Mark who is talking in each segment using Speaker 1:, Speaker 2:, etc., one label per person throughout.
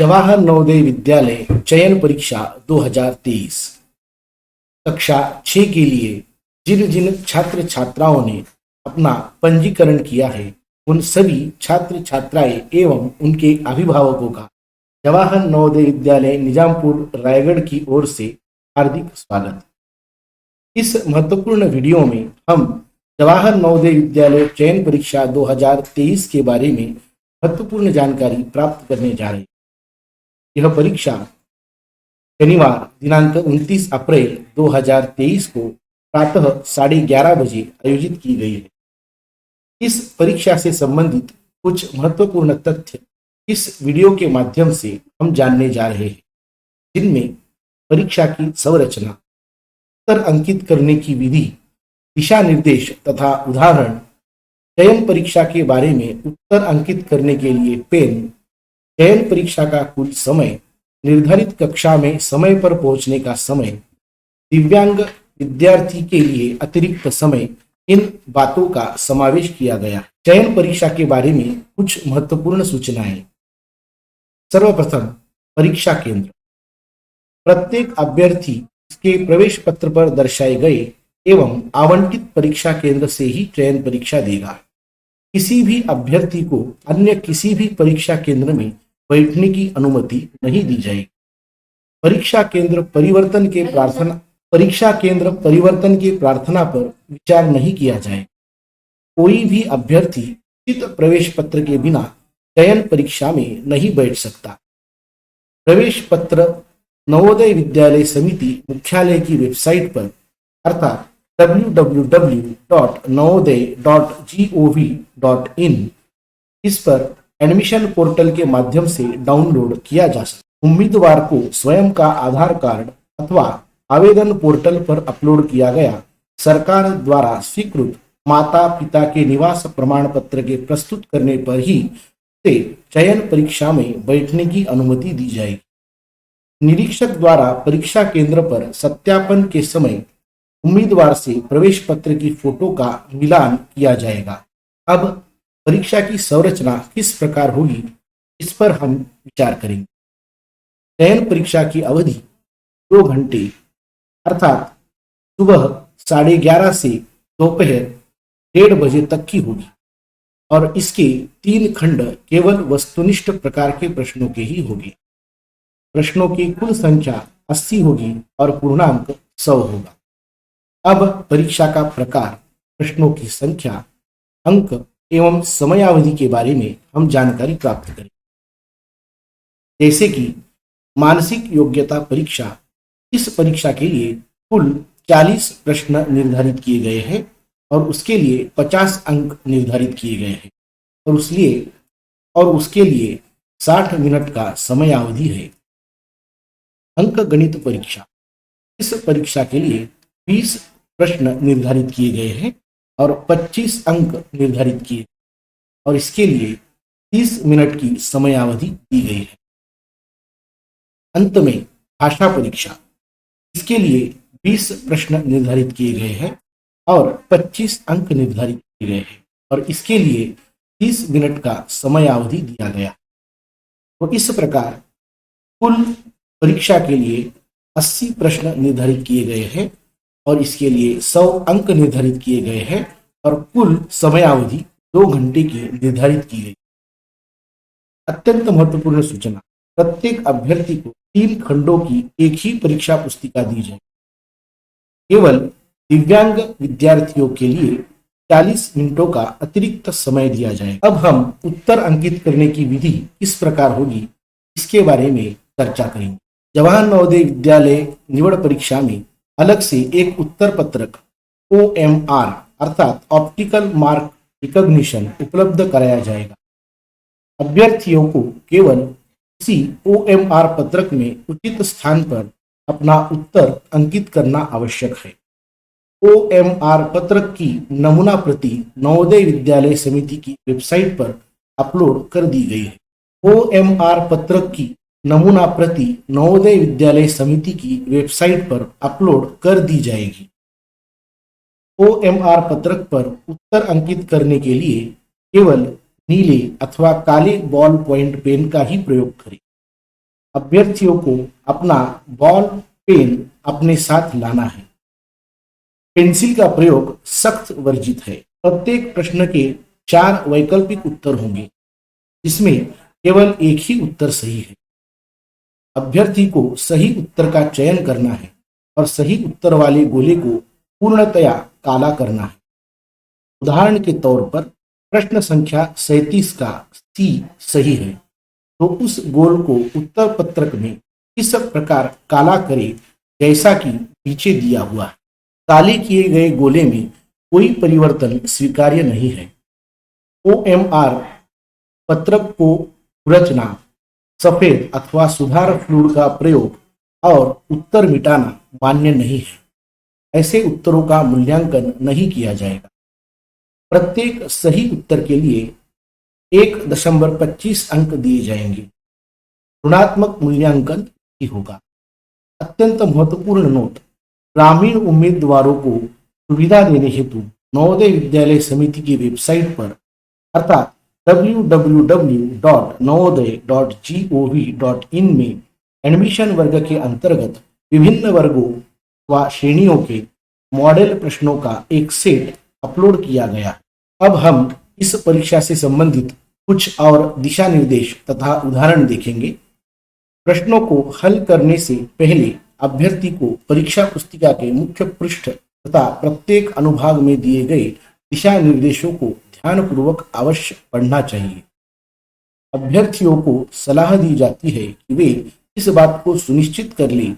Speaker 1: जवाहर नवोदय विद्यालय चयन परीक्षा 2023 कक्षा 6 के लिए जिन जिन छात्र छात्राओं ने अपना पंजीकरण किया है उन सभी छात्र छात्राएं एवं उनके अभिभावकों का जवाहर नवोदय विद्यालय निजामपुर रायगढ़ की ओर से हार्दिक स्वागत। इस महत्वपूर्ण वीडियो में हम जवाहर नवोदय विद्यालय चयन परीक्षा 2023 के बारे में महत्वपूर्ण जानकारी प्राप्त करने जा रहे हैं। यह परीक्षा शनिवार दिनांक 29 अप्रैल 2023 को प्रातः 11:30 बजे आयोजित की गई है। इस परीक्षा से संबंधित कुछ महत्वपूर्ण तथ्य इस वीडियो के माध्यम से हम जानने जा रहे हैं, जिनमें परीक्षा की संरचना, उत्तर अंकित करने की विधि, दिशा निर्देश तथा उदाहरण, चयन परीक्षा के बारे में उत्तर अंकित करने के लिए पेन, चयन परीक्षा का कुल समय, निर्धारित कक्षा में समय पर पहुंचने का समय, दिव्यांग विद्यार्थी के लिए अतिरिक्त समय, इन बातों का समावेश किया गया। चयन परीक्षा के बारे में कुछ महत्वपूर्ण सूचनाएं। सर्वप्रथम, परीक्षा केंद्र। प्रत्येक अभ्यर्थी के प्रवेश पत्र पर दर्शाए गए एवं आवंटित परीक्षा केंद्र से ही चयन परीक्षा देगा। किसी भी अभ्यर्थी को अन्य किसी भी परीक्षा केंद्र में बैठने की अनुमति नहीं दी जाएगी। परीक्षा केंद्र परिवर्तन के प्रार्थना पर विचार नहीं किया जाए। कोई भी अभ्यर्थी उचित प्रवेश पत्र के बिना चयन परीक्षा में नहीं बैठ सकता। प्रवेश पत्र नवोदय विद्यालय समिति मुख्यालय की वेबसाइट पर अर्थात www.navodaya.gov.in इस पर एडमिशन पोर्टल के माध्यम से डाउनलोड किया जा सकता है। उम्मीदवार को स्वयं का आधार कार्ड अथवा आवेदन पोर्टल पर अपलोड किया गया सरकार द्वारा स्वीकृत माता पिता के निवास प्रमाण पत्र के प्रस्तुत करने पर ही उसे चयन परीक्षा में बैठने की अनुमति दी जाएगी। निरीक्षक द्वारा परीक्षा केंद्र पर सत्यापन के समय उम्मीदवार से प्रवेश पत्र की फोटो का मिलान किया जाएगा। अब परीक्षा की संरचना किस प्रकार होगी, इस पर हम विचार करेंगे। चयन परीक्षा की अवधि 2 घंटे अर्थात सुबह 11:30 से दोपहर 1:30 बजे तक की होगी और इसके 3 खंड केवल वस्तुनिष्ठ प्रकार के प्रश्नों के ही होंगे। प्रश्नों की कुल संख्या 80 होगी और पूर्णांक 100 होगा। अब परीक्षा का प्रकार, प्रश्नों की संख्या, अंक एवं समयावधि के बारे में हम जानकारी प्राप्त करें। जैसे कि मानसिक योग्यता परीक्षा, इस परीक्षा के लिए कुल 40 प्रश्न निर्धारित किए गए हैं और उसके लिए 50 अंक निर्धारित किए गए हैं और उसके लिए 60 मिनट का समयावधि है। अंक गणित परीक्षा, इस परीक्षा के लिए 20 प्रश्न निर्धारित किए गए हैं और 25 अंक निर्धारित किए और इसके लिए 30 मिनट की समयावधि दी गई है। अंत में भाषा परीक्षा, इसके लिए 20 प्रश्न निर्धारित किए गए हैं और 25 अंक निर्धारित किए गए हैं और इसके लिए 30 मिनट का समयावधि दिया गया। तो इस प्रकार कुल परीक्षा के लिए 80 प्रश्न निर्धारित किए गए हैं और इसके लिए 100 अंक निर्धारित किए गए हैं और कुल समयावधि 2 घंटे की निर्धारित की गई। अत्यंत महत्वपूर्ण सूचना, प्रत्येक अभ्यर्थी को 3 खंडों की एक ही परीक्षा पुस्तिका दी जाए। केवल दिव्यांग विद्यार्थियों के लिए 40 मिनटों का अतिरिक्त समय दिया जाए। अब हम उत्तर अंकित करने की विधि किस प्रकार होगी, इसके बारे में चर्चा करेंगे। जवाहर नवोदय विद्यालय निवड़ परीक्षा में अलग से एक उत्तर पत्रक OMR अर्थात ऑप्टिकल मार्क रिकॉग्निशन उपलब्ध कराया जाएगा। अभ्यर्थियों को केवल इसी OMR पत्रक में उचित स्थान पर अपना उत्तर अंकित करना आवश्यक है। OMR पत्रक की नमूना प्रति नवोदय विद्यालय समिति की वेबसाइट पर अपलोड कर दी गई है। OMR पत्रक की नमूना प्रति नवोदय विद्यालय समिति की वेबसाइट पर अपलोड कर दी जाएगी। OMR पत्रक पर उत्तर अंकित करने के लिए केवल नीले अथवा काले बॉल पॉइंट पेन का ही प्रयोग करें। अभ्यर्थियों को अपना बॉल पेन अपने साथ लाना है। पेंसिल का प्रयोग सख्त वर्जित है। प्रत्येक प्रश्न के 4 वैकल्पिक उत्तर होंगे, जिसमें केवल एक ही उत्तर सही है। अभ्यर्थी को सही उत्तर का चयन करना है और सही उत्तर वाले गोले को पूर्णतया काला करना है। उदाहरण के तौर पर प्रश्न संख्या 37 का सी सही है, तो उस गोल को उत्तर पत्रक में इस प्रकार काला करे जैसा कि नीचे दिया हुआ है। काले किए गए गोले में कोई परिवर्तन स्वीकार्य नहीं है। OMR पत्रक को रचना, सफेद अथवा सुधार फ्लूइड का प्रयोग और उत्तर मिटाना मान्य नहीं है। ऐसे उत्तरों का मूल्यांकन नहीं किया जाएगा। प्रत्येक सही उत्तर के लिए 1.25 अंक दिए जाएंगे। ऋणात्मक मूल्यांकन ही होगा। अत्यंत महत्वपूर्ण नोट, ग्रामीण उम्मीदवारों को सुविधा देने हेतु नवोदय विद्यालय समिति की वेबसाइट पर अर्थात www.navodaya.gov.in में एडमिशन वर्ग के अंतर्गत विभिन्न वर्गों व श्रेणियों के मॉडल प्रश्नों का एक सेट अपलोड किया गया। अब हम इस परीक्षा से संबंधित कुछ और दिशा निर्देश तथा उदाहरण देखेंगे। प्रश्नों को हल करने से पहले अभ्यर्थी को परीक्षा पुस्तिका के मुख्य पृष्ठ तथा प्रत्येक अनुभाग में दिए गए दिशा निर्देशों को ध्यानपूर्वक अवश्य पढ़ना चाहिए। अभ्यर्थियों को सलाह दी जाती है कि वे इस बात को सुनिश्चित कर लें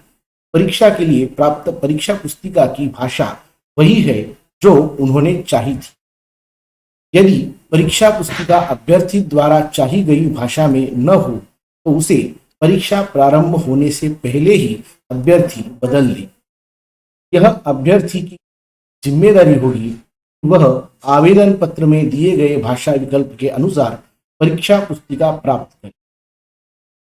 Speaker 1: परीक्षा के लिए प्राप्त परीक्षा पुस्तिका की भाषा वही है जो उन्होंने चाही थी। यदि परीक्षा पुस्तिका अभ्यर्थी द्वारा चाही गई भाषा में न हो तो उसे परीक्षा प्रारंभ होने से पहले ही अभ्यर्थी बदल ले। यह अभ्यर्थी की जिम्मेदारी होगी कि वह आवेदन पत्र में दिए गए भाषा विकल्प के अनुसार परीक्षा पुस्तिका प्राप्त करे।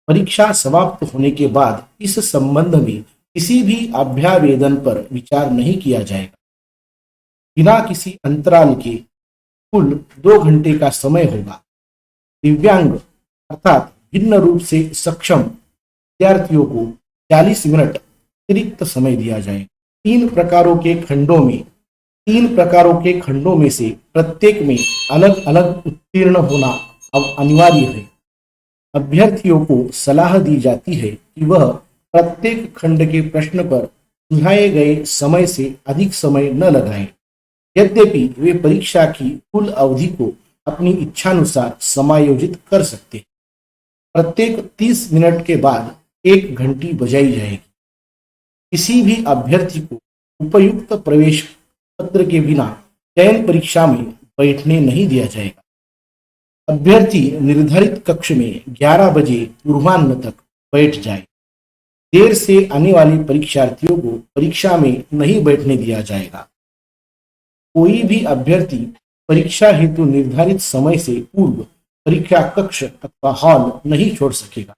Speaker 1: परीक्षा समाप्त होने के बाद इस संबंध में किसी भी अभ्यावेदन पर विचार नहीं किया जाएगा। बिना किसी अंतराल के कुल 2 घंटे का समय होगा। दिव्यांग अर्थात भिन्न रूप से सक्षम विद्यार्थियों को 40 मिनट अतिरिक्त समय दिया जाए। 3 प्रकारों के खंडों में से प्रत्येक में अलग अलग उत्तीर्ण होना अब अनिवार्य है। अभ्यर्थियों को सलाह दी जाती है कि वह प्रत्येक खंड के प्रश्न पर सुझाए गए समय से अधिक समय न लगाएं। यद्यपि वे परीक्षा की कुल अवधि को अपनी इच्छानुसार समायोजित कर सकते हैं। प्रत्येक 30 मिनट के बाद 1 घंटी बजाई जाएगी। किसी भी अभ्यर्थी को उपयुक्त प्रवेश पत्र के बिना चयन परीक्षा में बैठने नहीं दिया जाएगा। अभ्यर्थी निर्धारित कक्ष में 11 बजे पूर्वाह्न तक बैठ जाए। देर से आने वाले परीक्षार्थियों को परीक्षा में नहीं बैठने दिया जाएगा। कोई भी अभ्यर्थी परीक्षा हेतु निर्धारित समय से पूर्व परीक्षा कक्ष अथवा हॉल नहीं छोड़ सकेगा।